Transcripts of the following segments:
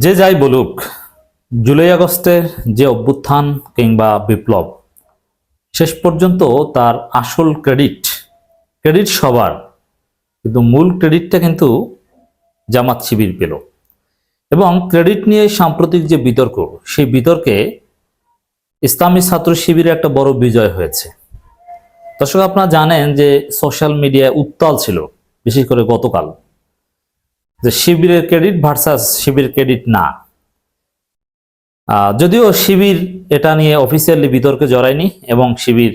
যে যাই বলুক, জুলাই আগস্টের যে অভ্যুত্থান কিংবা বিপ্লব শেষ পর্যন্ত তার আসল ক্রেডিট সবার, কিন্তু মূল ক্রেডিটটা কিন্তু জামাত শিবির পেল। এবং ক্রেডিট নিয়ে সাম্প্রতিক যে বিতর্ক, সেই বিতর্কে ইসলামী ছাত্র শিবিরের একটা বড় বিজয় হয়েছে। দর্শক, আপনারা জানেন যে সোশ্যাল মিডিয়ায় উত্তাল ছিল, বিশেষ করে গতকাল, যে শিবিরের ক্রেডিট ভার্সাস শিবির ক্রেডিট না। যদিও শিবির এটা নিয়ে অফিসিয়ালি বিতর্কে জড়ায়নি এবং শিবির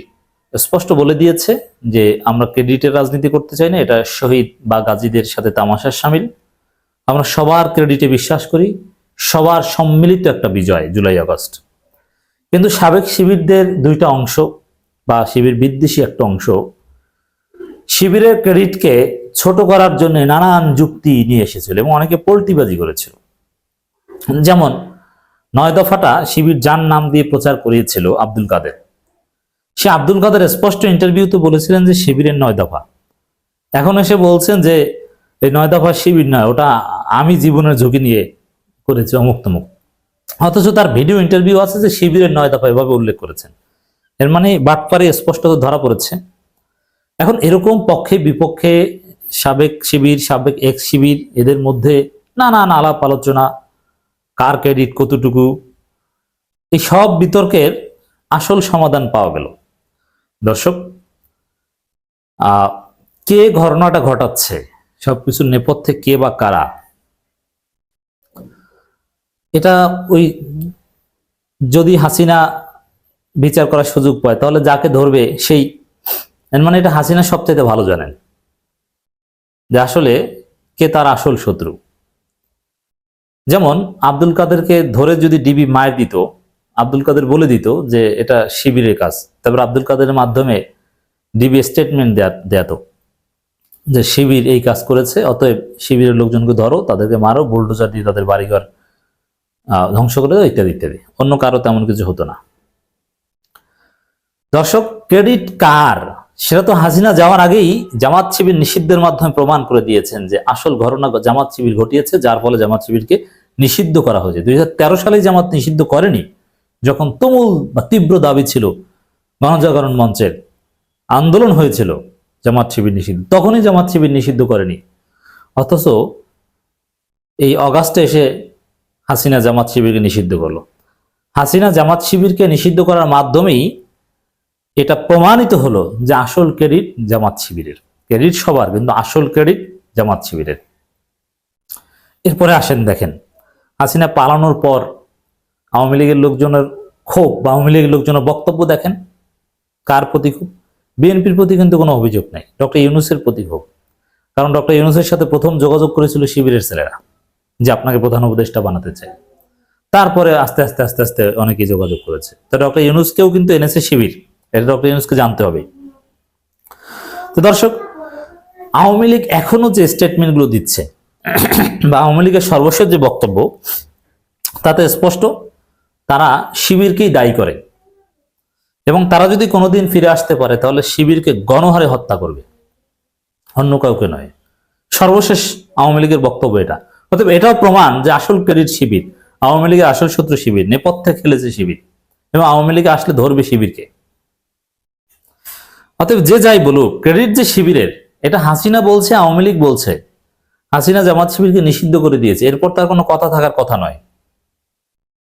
স্পষ্ট বলে দিয়েছে যে আমরা ক্রেডিটের রাজনীতি করতে চাই না, এটা শহীদ বা গাজীদের সাথে তামাশার শামিল। আমরা সবার ক্রেডিটে বিশ্বাস করি, সবার সম্মিলিত একটা বিজয় জুলাই আগস্ট। কিন্তু সাবেক শিবিরদের দুইটা অংশ বা শিবির বিদ্বেষী একটা অংশ শিবিরের ক্রেডিটকে ছোট করার জন্য নানান যুক্তি নিয়ে এসেছিল এবং অনেকে পল্টিবাজি করেছিল। যেমন 9 দফাটা শিবির যার নাম দিয়ে প্রচার করিয়েছিল আব্দুল কাদের। সে আব্দুল কাদের স্পষ্ট ইন্টারভিউতে বলেছিলেন যে শিবিরের 9 দফা। এখন এসে বলছেন যে এই 9 দফা শিবির নয়, ওটা আমি জীবনের ঝুঁকি নিয়ে করেছি অমুক তমুক। অথচ তার ভিডিও ইন্টারভিউ আছে যে শিবিরের 9 দফা এভাবে উল্লেখ করেছেন। এর মানে বাটপারে স্পষ্টত ধরা পড়েছে। এখন এরকম পক্ষে বিপক্ষে সাবেক শিবির, সাবেক এক্স শিবির, এদের মধ্যে নানান আলাপ আলোচনা, কার ক্রেডিট কতটুকু, এই সব বিতর্কের আসল সমাধান পাওয়া গেল। দর্শক, কে ঘটনাটা ঘটাচ্ছে, সবকিছুর নেপথ্যে কে বা কারা, এটা ওই যদি হাসিনা বিচার করার সুযোগ পায় তাহলে যাকে ধরবে সেই, মানে এটা হাসিনা সবচেয়ে ভালো জানেন যে আসলে কে তার আসল শত্রু। যেমন আব্দুল কাদেরকে ধরে যদি ডিবি মায়ের দিত, আব্দুল কাদের বলে দিত যে এটা শিবিরের কাজ, তারপর আব্দুল কাদের মাধ্যমে ডিবি স্টেটমেন্ট দেয়াতো যে শিবির এই কাজ করেছে, অতএব শিবিরের লোকজনকে ধরো, তাদেরকে মারো, বুলডোজার দিয়ে তাদের বাড়িঘর ধ্বংস করে দাও, ইত্যাদি ইত্যাদি। অন্য কারো তেমন কিছু হতো না। দর্শক, ক্রেডিট কার সেটা তো হাসিনা যাওয়ার আগেই জামাত শিবির নিষিদ্ধের মাধ্যমে প্রমাণ করে দিয়েছেন যে আসল ঘটনা জামাত শিবির ঘটিয়েছে, যার ফলে জামাত শিবিরকে নিষিদ্ধ করা হয়েছে। 2013 সালে জামাত নিষিদ্ধ করেনি, যখন তুমুল বা তীব্র দাবি ছিল, গণজাগরণ মঞ্চের আন্দোলন হয়েছিল জামাত শিবির নিষিদ্ধ, তখনই জামাত শিবির নিষিদ্ধ করেনি। অথচ এই অগাস্টে এসে হাসিনা জামাত শিবিরকে নিষিদ্ধ করলো। হাসিনা জামাত শিবিরকে নিষিদ্ধ করার মাধ্যমেই এটা প্রমাণিত হলো যে আসল ক্রেডিট জামাত শিবিরের। ক্রেডিট সবার, কিন্তু আসল ক্রেডিট জামাত শিবিরের। এরপরে আসেন, দেখেন হাসিনা পালানোর পর আওয়ামী লীগের লোকজনের ক্ষোভ বা আওয়ামী লীগের লোকজনের বক্তব্য দেখেন। কার প্রতি ক্ষোভ? বিএনপির প্রতি কিন্তু কোনো অভিযোগ নাই, ডক্টর ইউনূসের প্রতি ক্ষোভ। কারণ ডক্টর ইউনূসের সাথে প্রথম যোগাযোগ করেছিল শিবিরের ছেলেরা যে আপনাকে প্রধান উপদেষ্টা বানাতে চায়। তারপরে আস্তে আস্তে আস্তে আস্তে অনেকেই যোগাযোগ করেছে। তো ডক্টর ইউনূসকেও কিন্তু এনেছে শিবির, এটা ডক্টর ইউনূসকে জানতে হবে। তো দর্শক, আওয়ামী লীগ এখনো যে স্টেটমেন্টগুলো দিচ্ছে বা আওয়ামী লীগের সর্বশেষ যে বক্তব্য, তাতে স্পষ্ট তারা শিবিরকেই দায়ী করে এবং তারা যদি কোনোদিন ফিরে আসতে পারে তাহলে শিবিরকে গণহারে হত্যা করবে, অন্য কাউকে নয়। সর্বশেষ আওয়ামী লীগের বক্তব্য এটা। অতএব এটাও প্রমাণ যে আসল ক্রেডিট শিবির, আওয়ামী লীগের আসল শত্রু শিবির, নেপথ্যে খেলেছে শিবির এবং আওয়ামী লীগে আসলে ধরবে শিবিরকে। অতএব যে যাই বলুক, ক্রেডিট যে শিবিরের, এটা হাসিনা বলছে, আওয়ামী লীগ বলছে। হাসিনা জামাত শিবিরকে নিষিদ্ধ করে দিয়েছে, এরপর তার কোনো কথা থাকার কথা নয়,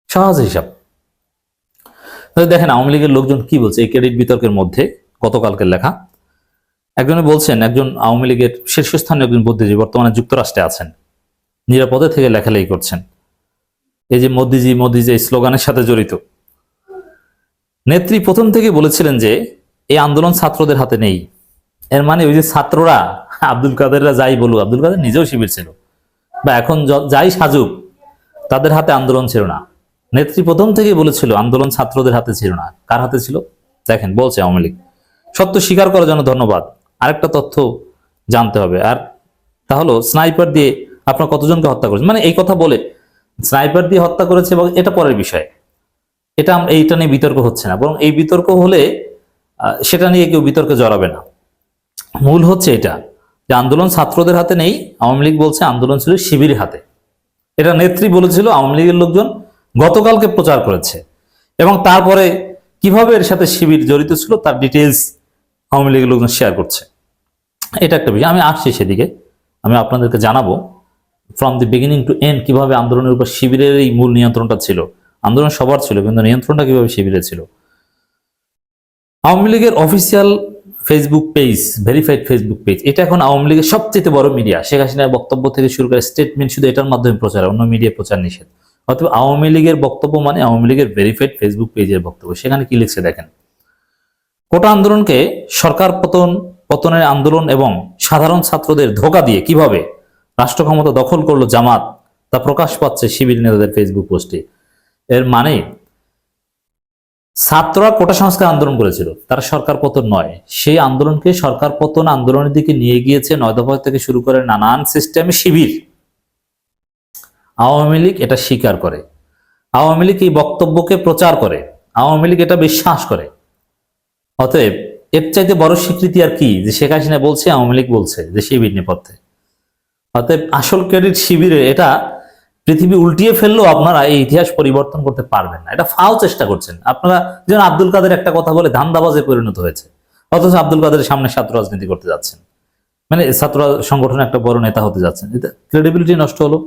সহজ হিসাব। দেখেন আওয়ামী লীগের লোকজন কি বলছে এই ক্রেডিট বিতর্কের মধ্যে। গতকালকের লেখা, একজনে বলছেন, একজন আওয়ামী লীগের শীর্ষস্থানীয় একজন বুদ্ধিজীবী, বর্তমানে যুক্তরাষ্ট্রে আছেন, নিরাপদে থেকে লেখালেখি করছেন, এই যে মোদিজি মোদিজি এই স্লোগানের সাথে জড়িত। নেত্রী প্রথম থেকে বলেছিলেন যে এই আন্দোলন ছাত্রদের হাতে নেই। এর মানে ওই যে ছাত্ররা, আব্দুল কাদেররা যাই বলুক, আব্দুল কাদের নিজেও শিবির ছিল, বা এখন যাই সাজুক, তাদের হাতে আন্দোলন ছিল না। নেত্রী প্রথম থেকে বলেছিল আন্দোলন ছাত্রদের হাতে ছিল না। কার হাতে ছিল? দেখেন বলছে আওয়ামী লীগ। সত্য স্বীকার করার জন্য ধন্যবাদ। আরেকটা তথ্য জানতে হবে, আর তা হলো স্নাইপার দিয়ে আপনার কতজনকে হত্যা করেছে। মানে এই কথা বলে স্নাইপার দিয়ে হত্যা করেছে এবং এটা পরের বিষয়, এটা এইটা নিয়ে বিতর্ক হচ্ছে না, বরং এই বিতর্ক হলে সেটা নিয়ে কেউ বিতর্কে জড়াবে না। মূল হচ্ছে এটা যে আন্দোলন ছাত্রদের হাতে নেই, আওয়ামী লীগ বলছে আন্দোলন ছিল শিবিরের হাতে। এটা নেত্রী বলেছিল, আওয়ামী লীগের লোকজন গতকালকে প্রচার করেছে, এবং তারপরে কিভাবে এর সাথে শিবির জড়িত ছিল তার ডিটেলস আওয়ামী লীগের লোকজন শেয়ার করছে। এটা একটা বিষয়, আমি আসছি সেদিকে, আমি আপনাদেরকে জানাবো from the beginning to end কিভাবে আন্দোলনের উপর শিবিরের এই মূল নিয়ন্ত্রণটা ছিল। আন্দোলন সবার ছিল, কিন্তু নিয়ন্ত্রণটা কিভাবে শিবিরের ছিল। আওয়ামী লীগের official Facebook page, verified Facebook page, এটা এখন আওয়ামী লীগের সবচেয়ে বড় মিডিয়া। শেখ হাসিনার বক্তব্য থেকে শুরু করে স্টেটমেন্ট শুধু এটার মাধ্যমে প্রচার, অন্য মিডিয়া প্রচার নিষেধ। অথবা আওয়ামী লীগের বক্তব্য মানে আওয়ামী লীগের ভেরিফাইড ফেসবুক পেজের বক্তব্য। সেখানে কি লিখছে দেখেন, কোটা আন্দোলনকে সরকার পতনের আন্দোলন এবং সাধারণ ছাত্রদের ধোঁকা দিয়ে কিভাবে রাষ্ট্র ক্ষমতা দখল করলো জামাত, তা প্রকাশ পাচ্ছে শিবির নেতাদের ফেসবুক পোস্টে। এর মানে ছাত্ররা কোটা সংস্কার আন্দোলন করেছিল, তারা সরকার পতন নয়, সেই আন্দোলনকে সরকার পতন আন্দোলনের দিকে নিয়ে গিয়েছে 9 দফা থেকে শুরু করে নানান সিস্টেমে শিবির। আওয়ামী লীগ এটা স্বীকার করে, আওয়ামী লীগ এই বক্তব্যকে প্রচার করে, আওয়ামী লীগ এটা বিশ্বাস করে। অতএব এর চাইতে বড় স্বীকৃতি আর কি যে শেখ হাসিনা বলছে, আওয়ামী লীগ বলছে যে শিবির নেপথ্যে। অতএব আসল ক্রেডিট শিবিরের। এটা পৃথিবী উল্টিয়ে ফেললেও আপনারা এই ইতিহাস পরিবর্তন করতে পারবেন না, এটা ফাও চেষ্টা করছেন আপনারা। যেমন আব্দুল কাদের একটা কথা বলে ধান্দাবাজে পরিণত হয়েছে, অথচ আব্দুল কাদের সামনে ছাত্র রাজনীতি করতে যাচ্ছেন, মানে ছাত্র সংগঠনের একটা বড় নেতা হতে যাচ্ছেন। এটা ক্রেডিবিলিটি নষ্ট হলো।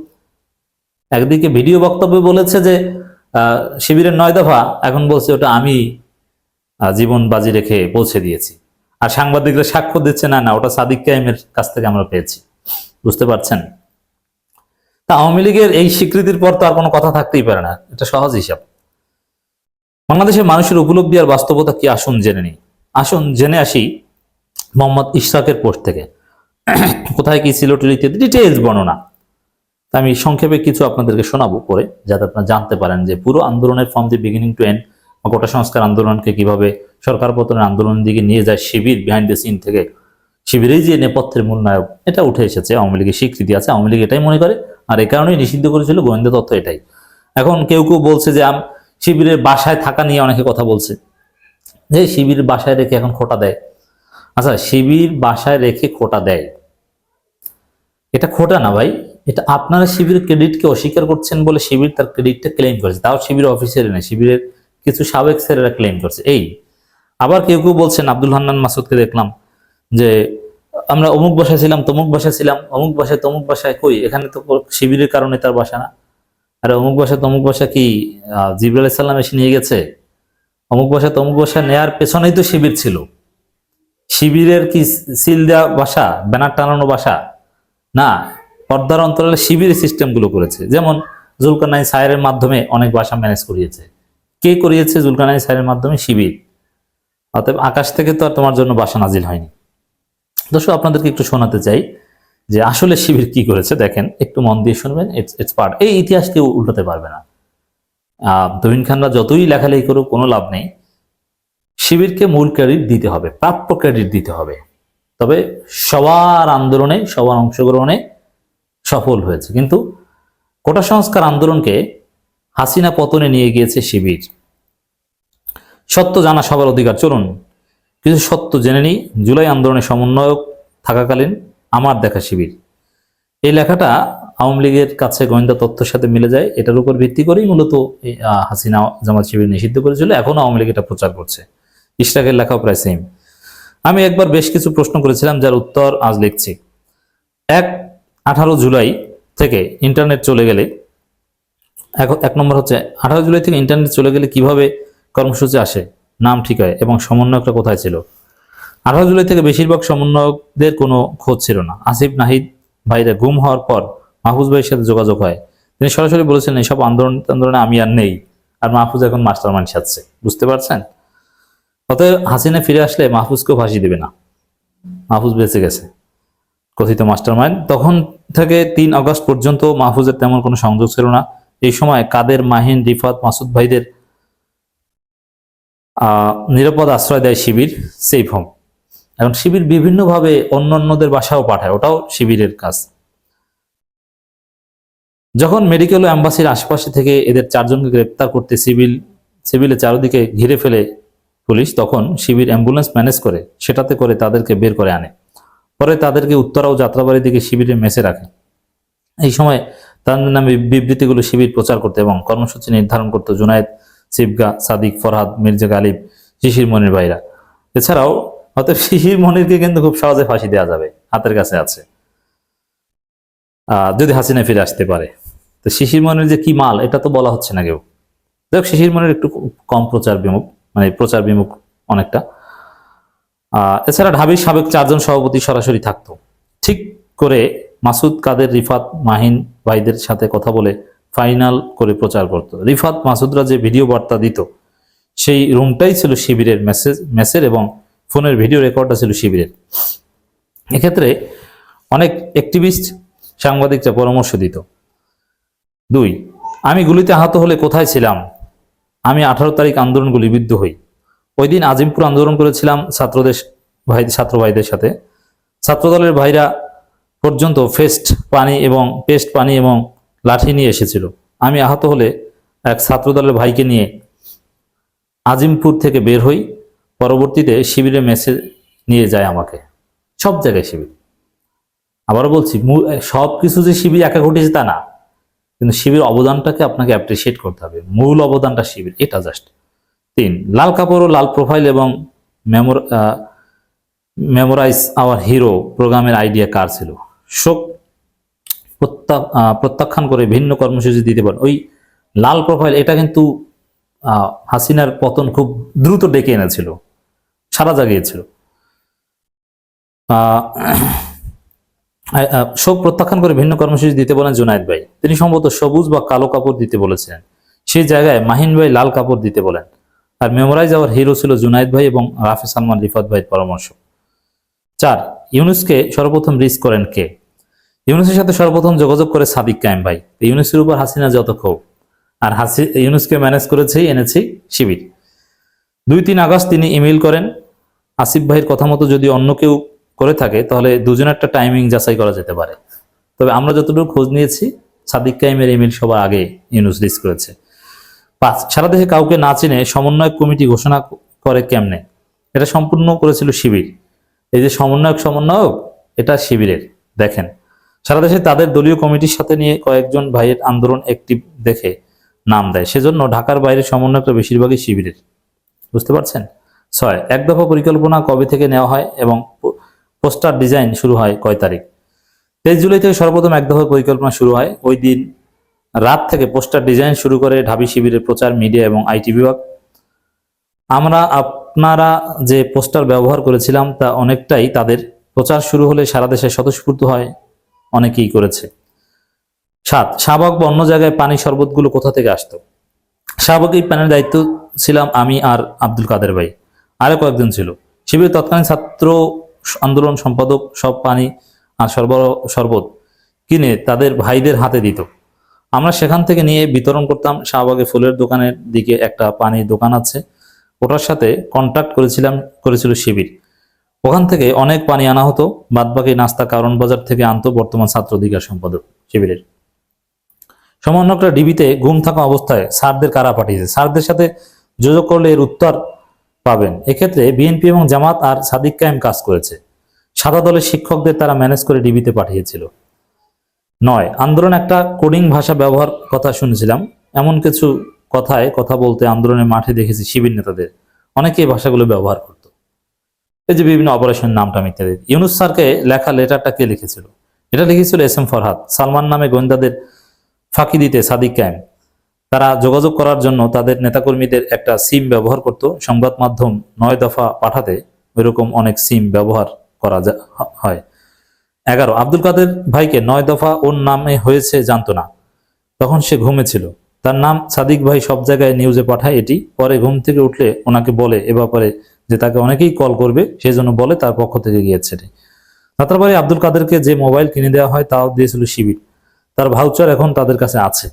একদিকে ভিডিও বক্তব্যে বলেছে যে শিবিরের 9 দফা, এখন বলছে ওটা আমি জীবন বাজি রেখে পৌঁছে দিয়েছি। আর সাংবাদিকরা সাক্ষ্য দিচ্ছে না না ওটা সাদিক কায়েমের কাছ থেকে আমরা পেয়েছি। বুঝতে পারছেন? তা আওয়ামী লীগের এই স্বীকৃতির পর তো আর কোনো কথা থাকতেই পারে না, এটা সহজ হিসাব। বাংলাদেশের মানুষের উপলব্ধি আর বাস্তবতা কি আসুন জেনে নিই। আসুন জেনে আসি মোহাম্মদ ইশরাকের পোস্ট থেকে কোথায় কি ছিল ইত্যাদি ডিটেইলস বর্ণনা। তা আমি সংক্ষেপে কিছু আপনাদেরকে শোনাবো পরে, যাতে আপনারা জানতে পারেন যে পুরো আন্দোলনের from the beginning to end, quota সংস্কার আন্দোলনকে কিভাবে সরকার পতনের আন্দোলনের দিকে নিয়ে যায় শিবির, বিহাইন্ড দ্য সিন থেকে শিবিরেই যে নেপথ্যের মূল নায়ক, এটা উঠে এসেছে। আওয়ামী লীগের স্বীকৃতি আছে, আওয়ামী লীগ এটাই মনে করে, আর এই কারণেই নিষিদ্ধ করেছিল গোয়েন্দা তথ্য এটাই। এখন কেউ কেউ বলছে যে শিবিরের বাসায় থাকা নিয়ে অনেকে কথা বলছে, যে শিবির বাসায় রেখে এখন খোটা দেয়। আচ্ছা, শিবির বাসায় রেখে খোটা দেয়, এটা খোটা না ভাই, এটা আপনারা শিবিরের ক্রেডিটকে অস্বীকার করছেন বলে শিবির তার ক্রেডিটটা ক্লেম করেছে, তাও শিবির অফিসিয়ালি না, শিবিরের কিছু সাবেক স্যারেরা ক্লেম করছে। এই আবার কেউ কেউ বলছেন, আব্দুল হান্নান মাসুদকে দেখলাম যে আমরা অমুক বাসায় ছিলাম, তমুক বাসায় ছিলাম, অমুক বাসায় তমুক বাসায়, কই এখানে তো শিবিরের কারণে তার বাসা না। আরে অমুক বাসা তমুক বাসা কি জিবরাইল আলাইহিস সালাম এসে নিয়ে গেছে? অমুক বাসা তমুক বাসা নেয়ার পেছনেই তো শিবির ছিল। শিবিরের কি সিল দেওয়া বাসা, ব্যানার টানানো বাসা না, পর্দার অন্তরালে শিবিরের সিস্টেমগুলো করেছে। যেমন জুলকারনাইন সাহেরের মাধ্যমে অনেক বাসা ম্যানেজ করিয়েছে। কে করিয়েছে? জুলকারনাইন সাহেরের মাধ্যমে শিবির। অতএব আকাশ থেকে তো আর তোমার জন্য বাসা নাজিল হয়নি। দর্শক আপনাদেরকে একটু শোনাতে চাই যে আসলে শিবির কি করেছে। দেখেন, একটু মন দিয়ে শুনবেন, ইটস পার্ট। এই ইতিহাস কেউ উল্টাতে পারবে না। তুহিন খানরা যতই লেখালেখি করুক কোনো লাভ নেই। শিবিরকে মূল ক্রেডিট দিতে হবে, প্রাপ্য ক্রেডিট দিতে হবে। তবে সবার আন্দোলনে, সবার অংশগ্রহণে সফল হয়েছে, কিন্তু কোটা সংস্কার আন্দোলনকে হাসিনা পতনে নিয়ে গিয়েছে শিবির। সত্য জানা সবার অধিকার। চলুন কিছু সত্য জেনে নিই। জুলাই আন্দোলনের সমন্বয়ক থাকাকালীন আমার দেখা শিবির, এই লেখাটা আওয়ামী লীগের কাছে গোয়েন্দা তথ্যের সাথে মিলে যায়। এটার উপর ভিত্তি করেই মূলত হাসিনা জামাত শিবির নিষিদ্ধ করেছিল, এখনো আওয়ামী লীগ এটা প্রচার করছে। ইশরাকের লেখাও প্রায় সেম। আমি একবার বেশ কিছু প্রশ্ন করেছিলাম, যার উত্তর আজ লিখছি। 18 জুলাই থেকে ইন্টারনেট চলে গেলে, এক নম্বর হচ্ছে 18 জুলাই থেকে ইন্টারনেট চলে গেলে কিভাবে কর্মসূচি আসে, নাম ঠিক হয় এবং সমন্বয়করা কোথায় ছিল? 18 জুলাই থেকে বেশিরভাগ সমন্বয়কদের কোনো খোঁজ ছিল না। আসিফ নাহিদ ভাইরা গুম হওয়ার পর মাহফুজ ভাইয়ের সাথে যোগাযোগ হয়, তিনি সরাসরি বলেছিলেন এইসব আন্দোলনে আমি আর নেই, আর মাহফুজ এখন মাস্টার মাইন্ড সাজছে। বুঝতে পারছেন? অতএব হাসিনা ফিরে আসলে মাহফুজকেও ফাঁসি দেবে না, মাহফুজ বেঁচে গেছে কথিত মাস্টার মাইন্ড। তখন থেকে 3 আগস্ট পর্যন্ত মাহফুজের তেমন কোনো সংযোগ ছিল না। এই সময় কাদের, মাহিন, রিফাত, মাসুদ ভাইদের নিরাপদ আশ্রয় দেয় শিবির, সেফ হোম। এখন শিবির বিভিন্নভাবে অন্যান্যদের বাসাও পাঠায়, ওটাও শিবিরের কাজ। যখন মেডিকেল ও অ্যাম্বাসির আশপাশে থেকে এদের 4 জনকে গ্রেপ্তার করতে সিভিলে চারদিকে ঘিরে ফেলে পুলিশ, তখন শিবির অ্যাম্বুলেন্স ম্যানেজ করে সেটাতে করে তাদেরকে বের করে আনে। পরে তাদেরকে উত্তরা ও যাত্রাবাড়ির দিকে শিবিরে মেসে রাখে। এই সময় তার নামে বিবৃতিগুলো শিবির প্রচার করতে এবং কর্মসূচি নির্ধারণ করতে জুনায়েদ, সিবগা, সাদিক, ফরহাদ, মির্জা গালিব, শিশির মনির ভাইরা। এছাড়াও হয়তো শিশির মনিরকে কিন্তু খুব সহজে ফাঁসি দেওয়া যাবে, হাতের কাছে আছে, যদি হাসিনা ফিরে আসতে পারে। তো শিশির মনির যে কি মাল এটা তো বলা হচ্ছে না কেউ। দেখ, শিশির মনির একটু কম প্রচার বিমুখ, মানে প্রচার বিমুখ অনেকটা। এছাড়া ঢাবির সাবেক 4 জন সভাপতি সরাসরি থাকতো। ঠিক করে মাসুদ, কাদের, রিফাত, মাহিন ভাইদের সাথে কথা বলে ফাইনাল করে প্রচার করত। রিফাত, মাসুদরা যে ভিডিও বার্তা দিত সেই রুমটাই ছিল শিবিরের মেসের এবং ফোনের ভিডিও রেকর্ডটা ছিল শিবিরের। এক্ষেত্রে অনেক অ্যাক্টিভিস্ট, সাংবাদিকরা পরামর্শ দিত। 2, আমি গুলিতে আহত হলে কোথায় ছিলাম? আমি 18 তারিখ আন্দোলন গুলিবিদ্ধ হই। ওই দিন আজিমপুর আন্দোলন করেছিলাম ছাত্র ভাইদের সাথে। ছাত্রদলের ভাইরা পর্যন্ত পেস্ট পানি এবং লাঠি নিয়ে এসেছিল। আমি আহত হলে এক ছাত্রদলের ভাইকে নিয়ে আজিমপুর থেকে বের হই। পরবর্তীতে শিবিরের মেসে নিয়ে যায় আমাকে। সব জায়গায় শিবির। আবারও বলছি, সব কিছু যে শিবির একা ঘটেছে তা না, কিন্তু শিবির অবদানটাকে আপনাকে অ্যাপ্রিসিয়েট করতে হবে। মূল অবদানটা শিবির, এটা জাস্ট। 3, লাল কাপড় ও লাল প্রোফাইল এবং মেমোরাইজ আওয়ার হিরো প্রোগ্রামের আইডিয়া কার ছিল? শোক প্রত্যাখ্যান করে ভিন্ন কর্মসূচি দিতে পারেন। ওই লাল প্রোফাইল এটা কিন্তু হাসিনার পতন খুব দ্রুত ডেকে এনেছিল, সারা জাগিয়েছিল। শোক প্রত্যাখ্যান করে ভিন্ন কর্মসূচি দিতে বলেন জুনায়েদ ভাই। তিনি সম্ভবত সবুজ বা কালো কাপড় দিতে বলেছিলেন। সেই জায়গায় মাহিন ভাই লাল কাপড় দিতে বলেন। আর মেমোরাইজ আওয়ার হিরো ছিল জুনায়েদ ভাই এবং রাফি সালমান, রিফাত ভাইয়ের পরামর্শ। 4, ইউনুসকে সর্বপ্রথম রিস্ক করেন কে? ইউনুসের সাথে সর্বপ্রথম যোগাযোগ করে সাদিক কায়েম ভাই। ইউনুসের উপর হাসিনা যত ক্ষোভ, আর ইউনুসকে ম্যানেজ এনেছি শিবির। 2-3 আগস্ট তিনি ইমেইল করেন, আসিফ ভাইয়ের কথা মতো যদি অন্য কেউ করে থাকে তাহলে দুজনের একটা টাইমিং যাচাই করা যেতে পারে। তবে আমরা যতটুকু খোঁজ নিয়েছি সাদিক কায়েমের ইমেইল সবার আগে ইউনুস রিস্ক করেছে। 5, সারা দেশে কাউকে না চিনে সমন্বয়ক কমিটি ঘোষণা করে কেমনে? এটা সম্পূর্ণ করেছিল শিবির। এই যে সমন্বয়ক এটা শিবিরের। দেখেন, সারা দেশে তাদের দলীয় কমিটির সাথে নিয়ে কয়েকজন ভাইয়ের আন্দোলন অ্যাক্টিভ দেখে নাম দেয়, সেজন্য ঢাকার বাইরে সমন্বয়করা বেশিরভাগই শিবিরের। বুঝতে পারছেন? 6, এক দফা পরিকল্পনা কবে থেকে নেওয়া হয় এবং পোস্টার ডিজাইন শুরু হয় কয় তারিখ? 23 জুলাই থেকে সর্বপ্রথম এক দফা পরিকল্পনা শুরু হয়। ওই দিন রাত থেকে পোস্টার ডিজাইন শুরু করে ঢাবি শিবিরের প্রচার, মিডিয়া এবং আইটি বিভাগ। আপনারা যে পোস্টার ব্যবহার করেছিলাম তা অনেকটাই তাদের। প্রচার শুরু হলে সারা দেশে স্বতঃস্ফূর্ত হয়, অনেকেই করেছে। 7, শাহবাগ বা অন্য জায়গায় পানি শরবতগুলো কোথা থেকে আসতো? শাহবাগের পানির দায়িত্ব ছিলাম আমি আর আব্দুল কাদের ভাই, আরো কয়েকজন ছিল। শিবিরের তৎকালীন ছাত্র আন্দোলন সম্পাদক সব পানি আর শরবত কিনে তাদের ভাইদের হাতে দিত। আমরা সেখান থেকে নিয়ে বিতরণ করতাম। শাহবাগে ফুলের দোকানের দিকে একটা পানির দোকান আছে, ওটার সাথে কন্ট্যাক্ট করেছিল শিবির। ওখান থেকে অনেক পানি আনা হতো, বাদবাকি নাস্তা কারণ বাজার থেকে আনতো বর্তমান ছাত্র অধিকার সম্পাদক শিবিরের। সমন্বয়করা ডিবিতে গুম থাকা অবস্থায় স্যারদের কারা পাঠিয়েছে? স্যারদের সাথে যোগাযোগ করলে এর উত্তর পাবেন। এক্ষেত্রে বিএনপি এবং জামাত আর সাদিক কায়েম কাজ করেছে। সাদা দলের শিক্ষকদের তারা ম্যানেজ করে ডিবিতে পাঠিয়েছিল। 9, আন্দোলন একটা কোডিং ভাষা ব্যবহার কথা শুনেছিলাম। এমন কিছু কথা বলতে আন্দোলনের মাঠে দেখেছি শিবির নেতাদের, অনেকে এই ভাষাগুলো ব্যবহার করত। এই যে বিভিন্ন অপারেশন নামটা ইত্যাদি। ইউনুস স্যারকে লেখা লেটারটা কে লিখেছিল? এটা লিখেছিল এস এম ফরহাদ। সালমান নামে গোয়েন্দাদের ফাঁকি দিতে সাদিক কায়েম। তারা যোগাযোগ করার জন্য তাদের নেতাকর্মীদের একটা সিম ব্যবহার করত। সংবাদ মাধ্যম 9 দফা পাঠাতে ওইরকম অনেক সিম ব্যবহার করা হয়। 11, আব্দুল কাদের ভাইকে 9 দফা ওর নামে হয়েছে জানতো না, তখন সে ঘুমেছিল। তার নাম সাদিক ভাই সব জায়গায় নিউজে পাঠায় এটি। পরে ঘুম থেকে উঠলে ওনাকে বলে এ ব্যাপারে যে তাকে অনেকেই কল করবে, সেই জন্য বলে তার পক্ষ থেকে গিয়েছে। যাত্রাবাড়ি আব্দুল কাদেরকে যে মোবাইল কিনে দেওয়া হয় তাও দিয়েছিল শিবির। তার ভাউচার এখন তাদের কাছে আছে।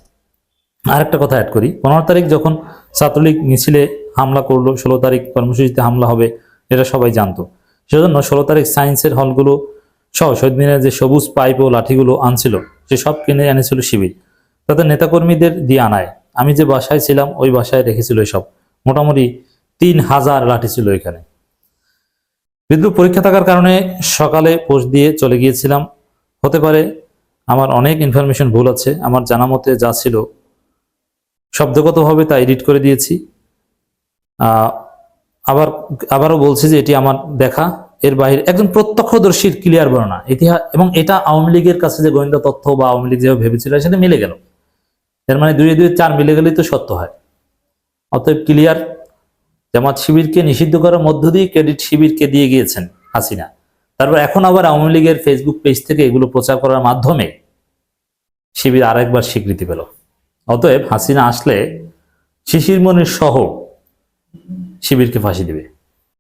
আরেকটা কথা অ্যাড করি, 15 তারিখ যখন ছাত্রলীগ মিছিলে হামলা করলো, 16 তারিখ কর্মসূচিতে হামলা হবে, এটা সবাই জানতো। সেজন্য 16 তারিখ সায়েন্সের হলগুলো সহ শহীদ মিনারে যে সবুজ পাইপ ও লাঠিগুলো আনছিল সে সব কিনে এনেছিল শিবির। তাদের নেতাকর্মীদের দিয়ে আনায়। আমি যে বাসায় ছিলাম ওই বাসায় রেখেছিল এসব। মোটামুটি 3000 লাঠি ছিল এখানে। বিদ্রুপ পরীক্ষা থাকার কারণে সকালে পোস্ট দিয়ে চলে গিয়েছিলাম, হতে পারে আমার অনেক ইনফরমেশন ভুল আছে, আমার জানা মতে যা ছিল শব্দগতভাবে তা এডিট করে দিয়েছি। আবারও বলছি যে এটি আমার দেখা, এর বাইরে একজন প্রত্যক্ষদর্শীর ক্লিয়ার বর্ণনা ইতিহাস, এবং এটা আওয়ামী লীগের কাছে যে গোয়েন্দা তথ্য বা আওয়ামী লীগ যেভাবে ভেবেছিল সেটা মিলে গেল। এর মানে 2 এ 2 4 মিলে গেলেই তো সত্য হয়। অতএব ক্লিয়ার, জামাত শিবিরকে নিষিদ্ধ করার মধ্য দিয়ে ক্রেডিট শিবিরকে দিয়ে গিয়েছেন হাসিনা। তারপর এখন আবার আওয়ামী লীগের ফেসবুক পেজ থেকে এগুলো প্রচার করার মাধ্যমে শিবির আরেকবার স্বীকৃতি পেল। অতএব হাসিনা আসলে শিশির মনির সহ শিবিরকে ফাঁসি দিবে।